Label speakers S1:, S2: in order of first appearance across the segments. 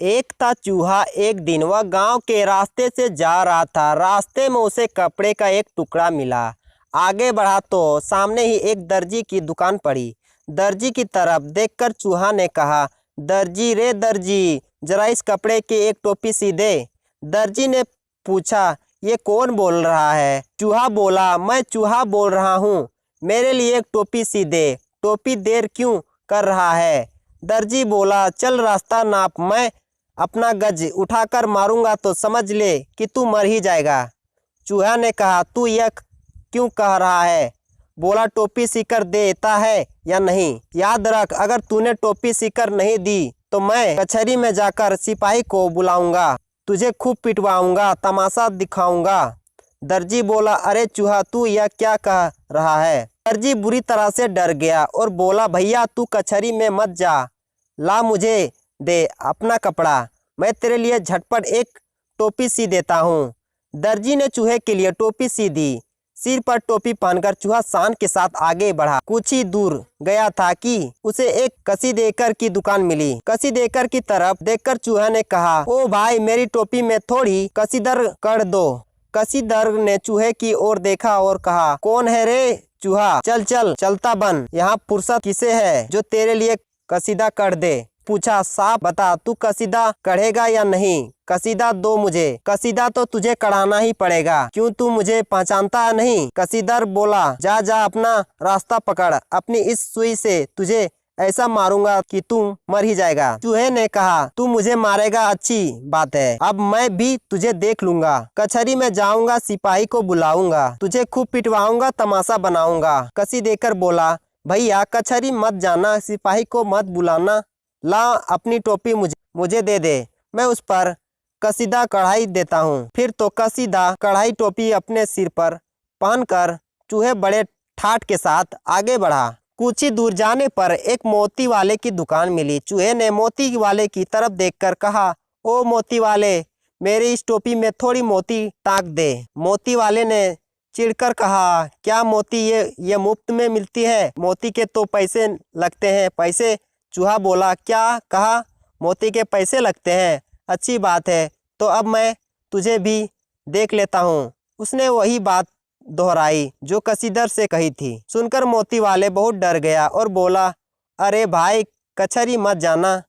S1: एक था चूहा। एक दिन वह गांव के रास्ते से जा रहा था। रास्ते में उसे कपड़े का एक टुकड़ा मिला। आगे बढ़ा तो सामने ही एक दर्जी की दुकान पड़ी। दर्जी की तरफ देखकर चूहा ने कहा, दर्जी रे दर्जी, जरा इस कपड़े की एक टोपी सी दे। दर्जी ने पूछा, ये कौन बोल रहा है? चूहा बोला, मैं चूहा बोल रहा हूँ, मेरे लिए एक टोपी सी दे। टोपी देर क्यों कर रहा है? दर्जी बोला, चल रास्ता नाप, मैं अपना गज उठाकर मारूंगा तो समझ ले कि तू मर ही जाएगा। चूहा ने कहा, तू यह क्यों कह रहा है? बोला, टोपी सीकर देता है या नहीं? याद रख, अगर तूने टोपी सीकर नहीं दी तो मैं कचहरी में जाकर सिपाही को बुलाऊंगा, तुझे खूब पिटवाऊंगा, तमाशा दिखाऊंगा। दर्जी बोला, अरे चूहा, तू यह क्या कह रहा है? दर्जी बुरी तरह से डर गया और बोला, भैया तू कचहरी में मत जा, ला मुझे दे अपना कपड़ा, मैं तेरे लिए झटपट एक टोपी सी देता हूँ। दर्जी ने चूहे के लिए टोपी सी दी। सिर पर टोपी पहनकर चूहा शान के साथ आगे बढ़ा। कुछ ही दूर गया था कि उसे एक कसीदेकर की दुकान मिली। कसीदेकर की तरफ देखकर चूहा ने कहा, ओ भाई, मेरी टोपी में थोड़ी कसीदर कर दो। कसीदर ने चूहे की ओर देखा और कहा, कौन है रे चूहा? चल चल चलता बन, यहाँ फुर्सत किसे है जो तेरे लिए कसीदा कर दे। पूछा, साफ बता, तू कसीदा कढ़ेगा या नहीं? कसीदा दो मुझे। कसीदा तो तुझे कढ़ाना ही पड़ेगा, क्यों तू मुझे पहचानता नहीं? कसीदर बोला, जा जा अपना रास्ता पकड़, अपनी इस सुई से तुझे ऐसा मारूंगा कि तू मर ही जाएगा। चूहे ने कहा, तू मुझे मारेगा, अच्छी बात है, अब मैं भी तुझे देख लूंगा। कचहरी में जाऊंगा, सिपाही को बुलाऊंगा, तुझे खूब पिटवाऊंगा, तमाशा बनाऊंगा। कसीदेकर बोला, भैया कचहरी मत जाना, सिपाही को मत बुलाना, ला अपनी टोपी मुझे दे दे, मैं उस पर कसीदा कढ़ाई देता हूँ। फिर तो कसीदा कढ़ाई टोपी अपने सिर पर पहनकर चूहे बड़े ठाठ के साथ आगे बढ़ा। कुछ ही दूर जाने पर एक मोती वाले की दुकान मिली। चूहे ने मोती वाले की तरफ देखकर कहा, ओ मोती वाले, मेरी इस टोपी में थोड़ी मोती टाँक दे। मोती वाले ने चिढ़कर कहा, क्या मोती ये मुफ्त में मिलती है? मोती के तो पैसे लगते हैं। पैसे? चूहा बोला, क्या कहा? मोती के पैसे लगते हैं? अच्छी बात है, तो अब मैं तुझे भी देख लेता हूँ। उसने वही बात दोहराई जो कसीदर से कही थी। सुनकर मोती वाले बहुत डर गया और बोला, अरे भाई, कचहरी मत जाना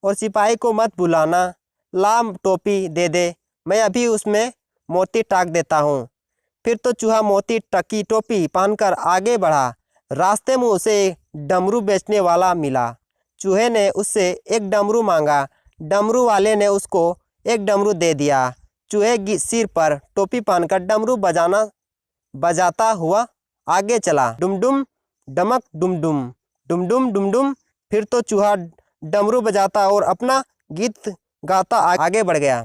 S1: और सिपाही को मत बुलाना, ला टोपी दे दे, मैं अभी उसमें मोती टाँक देता हूँ। फिर तो चूहा मोती टकी टोपी पहनकर आगे बढ़ा। रास्ते में उसे डमरू बेचने वाला मिला। चूहे ने उससे एक डमरू मांगा। डमरू वाले ने उसको एक डमरू दे दिया। चूहे की सिर पर टोपी पहनकर डमरू बजाता हुआ आगे चला। डुम डुम डमक डुम डुम, डुम डुम डुम डुम। फिर तो चूहा डमरू बजाता और अपना गीत गाता आगे बढ़ गया।